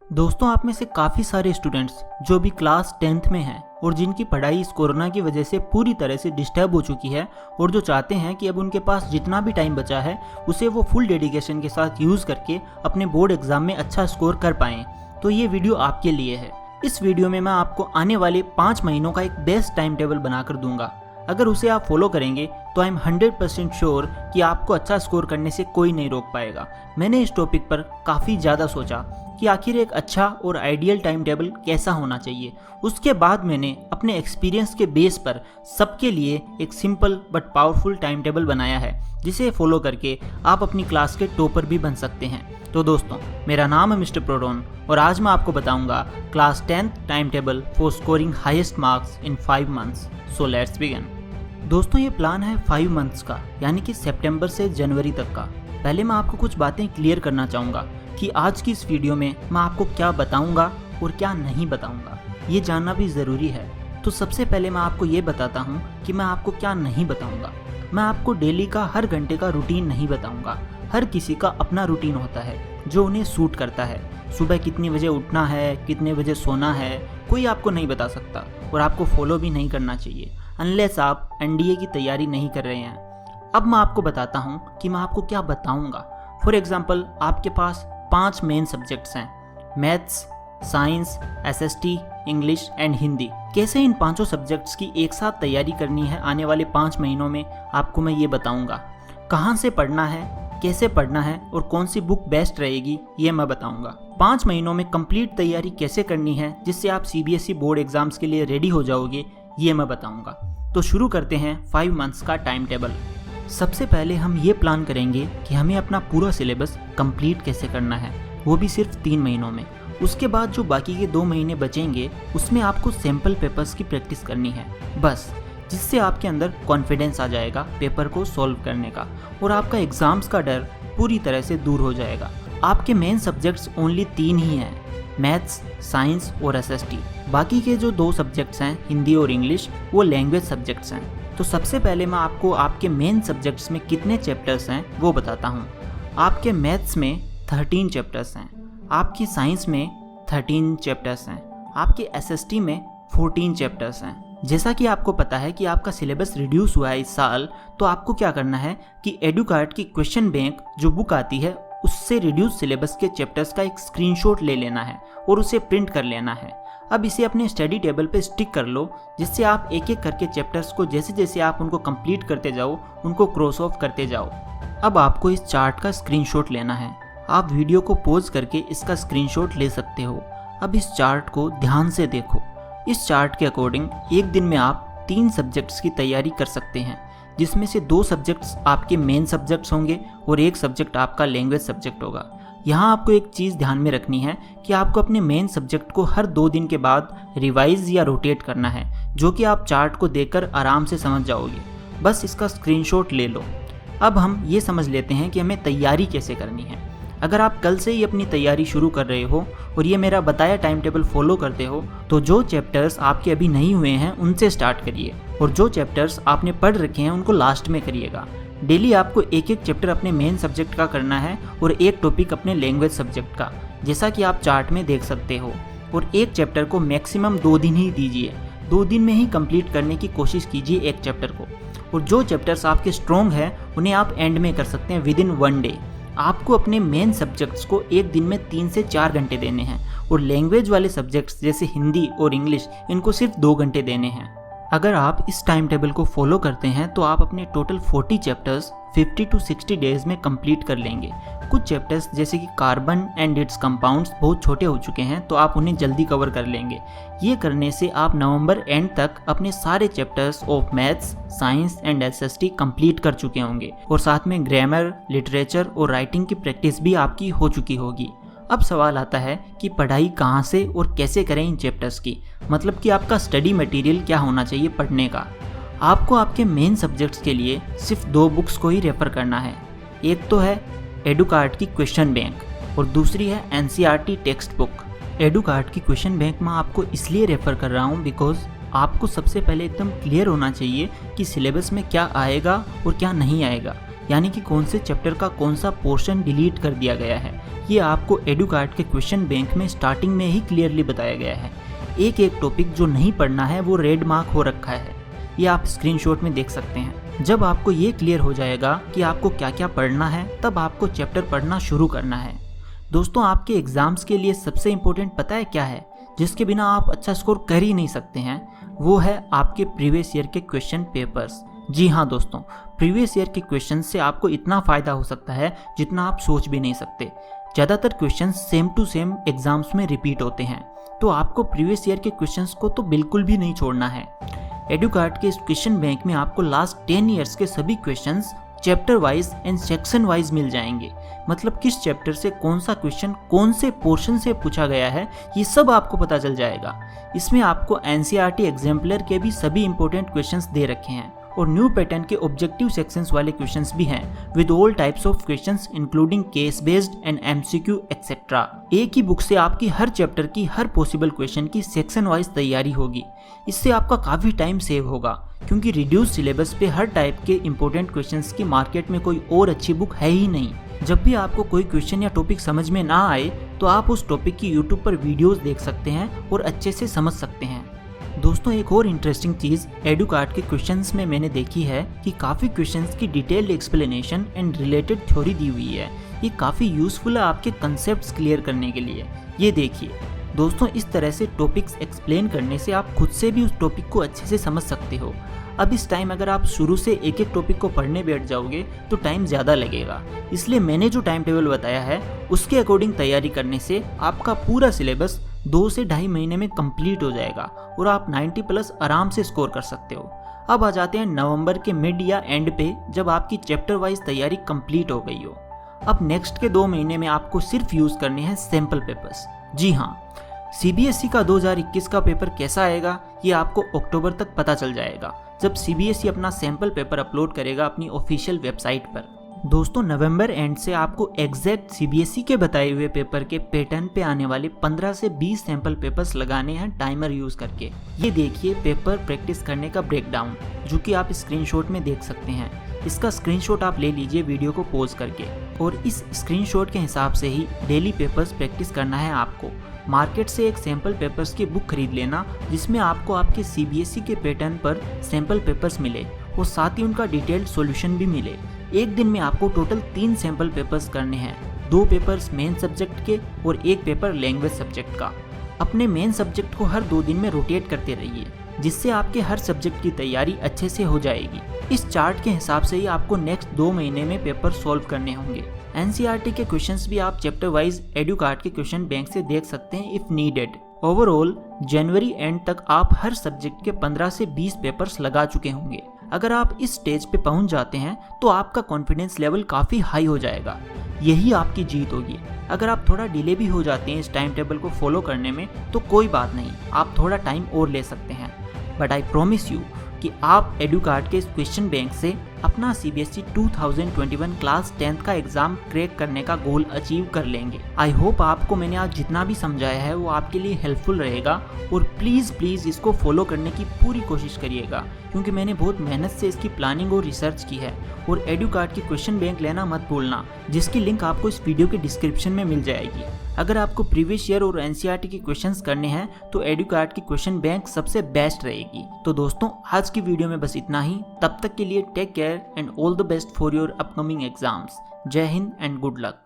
दोस्तों, आप में से काफ़ी सारे स्टूडेंट्स जो भी क्लास 10th में हैं और जिनकी पढ़ाई इस कोरोना की वजह से पूरी तरह से डिस्टर्ब हो चुकी है और जो चाहते हैं कि अब उनके पास जितना भी टाइम बचा है उसे वो फुल डेडिकेशन के साथ यूज़ करके अपने बोर्ड एग्ज़ाम में अच्छा स्कोर कर पाएँ, तो ये वीडियो आपके लिए है। इस वीडियो में मैं आपको आने वाले 5 महीनों का एक बेस्ट टाइम टेबल बनाकर दूंगा। अगर उसे आप फॉलो करेंगे तो आई एम 100% श्योर कि आपको अच्छा स्कोर करने से कोई नहीं रोक पाएगा। मैंने इस टॉपिक पर काफ़ी ज़्यादा सोचा कि आखिर एक अच्छा और आइडियल टाइम टेबल कैसा होना चाहिए। उसके बाद मैंने अपने एक्सपीरियंस के बेस पर सबके लिए एक simple but powerful time table बनाया है, जिसे फॉलो करके आप अपनी क्लास के टॉपर भी बन सकते हैं। तो दोस्तों, मेरा नाम है मिस्टर प्रोडोन और आज मैं आपको बताऊंगा class 10th time table for scoring highest marks in 5 months. So let's begin. दोस्तों, ये प्लान है 5 मंथ्स का, यानी कि सितंबर से जनवरी तक का। पहले मैं आपको कुछ बातें क्लियर करना चाहूँगा कि आज की इस वीडियो में मैं आपको क्या बताऊँगा और क्या नहीं बताऊँगा, ये जानना भी ज़रूरी है। तो सबसे पहले मैं आपको ये बताता हूँ कि मैं आपको क्या नहीं बताऊँगा। मैं आपको डेली का हर घंटे का रूटीन नहीं बताऊँगा। हर किसी का अपना रूटीन होता है जो उन्हें सूट करता है। सुबह कितने बजे उठना है, कितने बजे सोना है, कोई आपको नहीं बता सकता और आपको फॉलो भी नहीं करना चाहिए अनलेस आप एनडीए की तैयारी नहीं कर रहे हैं। अब मैं आपको बताता हूँ कि मैं आपको क्या बताऊँगा। फॉर एग्जाम्पल, आपके पास 5 मेन सब्जेक्ट्स हैं, maths, science, SST, English and Hindi. कैसे इन पांचों सब्जेक्ट्स की एक साथ तैयारी करनी है आने वाले 5 महीनों में, आपको मैं ये बताऊँगा। कहाँ से पढ़ना है, कैसे पढ़ना है और कौन सी बुक बेस्ट रहेगी, ये मैं बताऊँगा। 5 महीनों में कंप्लीट तैयारी कैसे करनी है जिससे आप सीबीएसई बोर्ड एग्जाम्स के लिए रेडी हो जाओगे, ये मैं बताऊँगा। तो शुरू करते हैं 5 मंथ्स का टाइम टेबल। सबसे पहले हम ये प्लान करेंगे कि हमें अपना पूरा सिलेबस कंप्लीट कैसे करना है, वो भी सिर्फ 3 महीनों में। उसके बाद जो बाकी के 2 महीने बचेंगे उसमें आपको सैम्पल पेपर्स की प्रैक्टिस करनी है बस, जिससे आपके अंदर कॉन्फिडेंस आ जाएगा पेपर को सॉल्व करने का और आपका एग्ज़ाम्स का डर पूरी तरह से दूर हो जाएगा। आपके मेन सब्जेक्ट्स ओनली 3 ही हैं, मैथ्स, साइंस और एसएसटी। बाकी के जो 2 सब्जेक्ट्स हैं, हिंदी और इंग्लिश, वो लैंग्वेज सब्जेक्ट्स हैं। तो सबसे पहले मैं आपको आपके मेन सब्जेक्ट्स में कितने चैप्टर्स हैं वो बताता हूँ। आपके मैथ्स में 13 चैप्टर्स हैं, आपकी साइंस में 13 चैप्टर्स हैं, आपके एसएसटी में 14 चैप्टर्स हैं। जैसा कि आपको पता है कि आपका सिलेबस रिड्यूस हुआ है इस साल, तो आपको क्या करना है कि एडुकार्ट की क्वेश्चन बैंक जो बुक आती है उससे रिड्यूस सिलेबस के चैप्टर्स का एक स्क्रीनशॉट ले लेना है और उसे प्रिंट कर लेना है। अब इसे अपने स्टडी टेबल पे स्टिक कर लो, जिससे आप एक एक करके चैप्टर्स को जैसे जैसे आप उनको कंप्लीट करते जाओ उनको क्रॉस ऑफ करते जाओ। अब आपको इस चार्ट का स्क्रीनशॉट लेना है। आप वीडियो को पॉज करके इसका स्क्रीनशॉट ले सकते हो। अब इस चार्ट को ध्यान से देखो। इस चार्ट के अकॉर्डिंग एक दिन में आप 3 सब्जेक्ट्स की तैयारी कर सकते हैं, जिसमें से 2 सब्जेक्ट्स आपके मेन सब्जेक्ट्स होंगे और 1 सब्जेक्ट आपका लैंग्वेज सब्जेक्ट होगा। यहाँ आपको एक चीज़ ध्यान में रखनी है कि आपको अपने मेन सब्जेक्ट को हर 2 दिन के बाद रिवाइज या रोटेट करना है, जो कि आप चार्ट को देखकर आराम से समझ जाओगे। बस इसका स्क्रीनशॉट ले लो। अब हम ये समझ लेते हैं कि हमें तैयारी कैसे करनी है। अगर आप कल से ही अपनी तैयारी शुरू कर रहे हो और ये मेरा बताया टाइम टेबल फॉलो करते हो, तो जो चैप्टर्स आपके अभी नहीं हुए हैं उनसे स्टार्ट करिए और जो चैप्टर्स आपने पढ़ रखे हैं उनको लास्ट में करिएगा। डेली आपको एक एक चैप्टर अपने मेन सब्जेक्ट का करना है और एक टॉपिक अपने लैंग्वेज सब्जेक्ट का, जैसा कि आप चार्ट में देख सकते हो। और एक चैप्टर को मैक्सिमम 2 दिन ही दीजिए। 2 दिन में ही कंप्लीट करने की कोशिश कीजिए एक चैप्टर को। और जो चैप्टर्स आपके स्ट्रॉन्ग हैं उन्हें आप एंड में कर सकते हैं विद इन 1 डे। आपको अपने मेन सब्जेक्ट्स को एक दिन में 3 से 4 घंटे देने हैं और लैंग्वेज वाले सब्जेक्ट्स जैसे हिंदी और इंग्लिश, इनको सिर्फ 2 घंटे देने हैं। अगर आप इस टाइम टेबल को फॉलो करते हैं तो आप अपने टोटल 40 चैप्टर्स 50 to 60 डेज में कंप्लीट कर लेंगे। कुछ चैप्टर्स जैसे कि कार्बन एंड इट्स कंपाउंड्स बहुत छोटे हो चुके हैं, तो आप उन्हें जल्दी कवर कर लेंगे। ये करने से आप नवंबर एंड तक अपने सारे chapters of maths, science and SST complete कर चुके होंगे और साथ में ग्रामर, लिटरेचर और राइटिंग की प्रैक्टिस भी आपकी हो चुकी होगी। अब सवाल आता है कि पढ़ाई कहाँ से और कैसे करें इन चैप्टर्स की, मतलब कि आपका स्टडी मटेरियल क्या होना चाहिए पढ़ने का। आपको आपके मेन सब्जेक्ट्स के लिए सिर्फ 2 बुक्स को ही रेफ़र करना है। एक तो है एडुकार्ट की क्वेश्चन बैंक और दूसरी है एनसीईआरटी टेक्स्ट बुक। एडुकार्ट की क्वेश्चन बैंक मैं आपको इसलिए रेफ़र कर रहा हूँ बिकॉज आपको सबसे पहले एकदम क्लियर होना चाहिए कि सिलेबस में क्या आएगा और क्या नहीं आएगा, यानी कि कौन से चैप्टर का कौन सा पोर्शन डिलीट कर दिया गया है ये आपको एडुकार्ट के क्वेश्चन बैंक में स्टार्टिंग में ही क्लियरली बताया गया है। एक एक टॉपिक जो नहीं पढ़ना है वो रेड मार्क हो रखा है, ये आप स्क्रीनशॉट में देख सकते हैं। जब आपको ये क्लियर हो जाएगा कि आपको क्या क्या पढ़ना है, तब आपको चैप्टर पढ़ना शुरू करना है। दोस्तों, आपके एग्जाम्स के लिए सबसे इम्पोर्टेंट पता है क्या है, जिसके बिना आप अच्छा स्कोर कर ही नहीं सकते हैं? वो है आपके प्रीवियस ईयर के क्वेश्चन पेपर्स। जी हाँ दोस्तों, प्रीवियस ईयर के क्वेश्चन से आपको इतना फ़ायदा हो सकता है जितना आप सोच भी नहीं सकते। ज़्यादातर question same to same exams में रिपीट होते हैं, तो आपको प्रीवियस ईयर के क्वेश्चंस को तो बिल्कुल भी नहीं छोड़ना है। एडुकार्ट के इस क्वेश्चन बैंक में आपको लास्ट 10 ईयर्स के सभी questions chapter wise and section wise मिल जाएंगे। मतलब किस चैप्टर से कौन सा क्वेश्चन कौन से पोर्शन से पूछा गया है, ये सब आपको पता चल जाएगा। इसमें आपको एनसीईआरटी एग्जाम्पलर के भी सभी इंपॉर्टेंट क्वेश्चंस दे रखे हैं और न्यू पैटर्न के ऑब्जेक्टिव सेक्शंस वाले क्वेश्चंस भी हैं with all types of questions including case based and MCQ etcetera. एक ही बुक से आपकी हर चैप्टर की हर पॉसिबल क्वेश्चन की सेक्शन वाइज तैयारी होगी। इससे आपका काफ़ी टाइम सेव होगा, क्योंकि रिड्यूस सिलेबस पे हर टाइप के इंपॉर्टेंट क्वेश्चंस की मार्केट में कोई और अच्छी बुक है ही नहीं। जब भी आपको कोई क्वेश्चन या टॉपिक समझ में ना आए तो आप उस टॉपिक की यूट्यूब पर वीडियोस देख सकते हैं और अच्छे से समझ सकते हैं। दोस्तों, एक और इंटरेस्टिंग चीज़ एडुकार्ट के क्वेश्चंस में मैंने देखी है कि काफ़ी क्वेश्चंस की detailed explanation and related theory दी हुई है। ये काफ़ी यूज़फुल है आपके कंसेप्ट्स क्लियर करने के लिए। ये देखिए दोस्तों, इस तरह से टॉपिक्स एक्सप्लेन करने से आप खुद से भी उस टॉपिक को अच्छे से समझ सकते हो। अब इस टाइम अगर आप शुरू से एक एक टॉपिक को पढ़ने बैठ जाओगे तो टाइम ज़्यादा लगेगा। इसलिए मैंने जो टाइम टेबल बताया है उसके अकॉर्डिंग तैयारी करने से आपका पूरा सिलेबस 2 से 2.5 महीने में कंप्लीट हो जाएगा और आप 90+ आराम से स्कोर कर सकते हो। अब आ जाते हैं नवंबर के मिड या एंड पे, जब आपकी चैप्टर वाइज तैयारी कंप्लीट हो गई हो। अब नेक्स्ट के 2 महीने में आपको सिर्फ यूज़ करने हैं सैम्पल पेपर्स। जी हाँ, सीबीएसई का 2021 का पेपर कैसा आएगा ये आपको अक्टूबर तक पता चल जाएगा, जब सीबीएसई अपना सैम्पल पेपर अपलोड करेगा अपनी ऑफिशियल वेबसाइट पर। दोस्तों, नवंबर एंड से आपको एग्जैक्ट सीबीएसई के बताए हुए पेपर के पैटर्न पे आने वाले 15 से 20 सैंपल पेपर्स लगाने हैं टाइमर यूज़ करके। ये देखिए पेपर प्रैक्टिस करने का ब्रेकडाउन, जो कि आप स्क्रीनशॉट में देख सकते हैं। इसका स्क्रीनशॉट आप ले लीजिए वीडियो को पॉज करके, और इस स्क्रीनशॉट के हिसाब से ही डेली पेपर्स प्रैक्टिस करना है आपको। मार्केट से एक सैम्पल पेपर्स की बुक खरीद लेना, जिसमें आपको आपके सीबीएसई के पैटर्न पर सैम्पल पेपर्स मिले और साथ ही उनका डिटेल्ड सॉल्यूशन भी मिले। एक दिन में आपको टोटल 3 सैम्पल पेपर्स करने हैं, 2 पेपर्स मेन सब्जेक्ट के और 1 पेपर लैंग्वेज सब्जेक्ट का। अपने मेन सब्जेक्ट को हर 2 दिन में रोटेट करते रहिए, जिससे आपके हर सब्जेक्ट की तैयारी अच्छे से हो जाएगी। इस चार्ट के हिसाब से ही आपको नेक्स्ट 2 महीने में पेपर सॉल्व करने होंगे। एनसीईआरटी के क्वेश्चंस भी आप चैप्टर वाइज एडुकार्ट के क्वेश्चन बैंक से देख सकते हैं if needed. Overall January and तक आप हर सब्जेक्ट के 15 से 20 पेपर्स लगा चुके होंगे। अगर आप इस स्टेज पे पहुंच जाते हैं तो आपका कॉन्फिडेंस लेवल काफ़ी हाई हो जाएगा। यही आपकी जीत होगी। अगर आप थोड़ा डिले भी हो जाते हैं इस टाइम टेबल को फॉलो करने में तो कोई बात नहीं, आप थोड़ा टाइम और ले सकते हैं। बट आई प्रॉमिस यू कि आप एडुकार्ट के इस क्वेश्चन बैंक से अपना सीबीएसई 2021 क्लास 10th का एग्जाम क्रैक करने का गोल अचीव कर लेंगे। आई होप आपको मैंने आज जितना भी समझाया है वो आपके लिए हेल्पफुल रहेगा, और प्लीज़ इसको फॉलो करने की पूरी कोशिश करिएगा, क्योंकि मैंने बहुत मेहनत से इसकी प्लानिंग और रिसर्च की है। और एडुकार्ट की क्वेश्चन बैंक लेना मत भूलना, जिसकी लिंक आपको इस वीडियो के डिस्क्रिप्शन में मिल जाएगी। अगर आपको प्रीवियस ईयर और एनसीईआरटी के क्वेश्चंस करने हैं तो एडुकार्ट की क्वेश्चन बैंक सबसे बेस्ट रहेगी। तो दोस्तों, आज की वीडियो में बस इतना ही। तब तक के लिए take care and all the best for your upcoming exams. जय हिंद एंड गुड लक।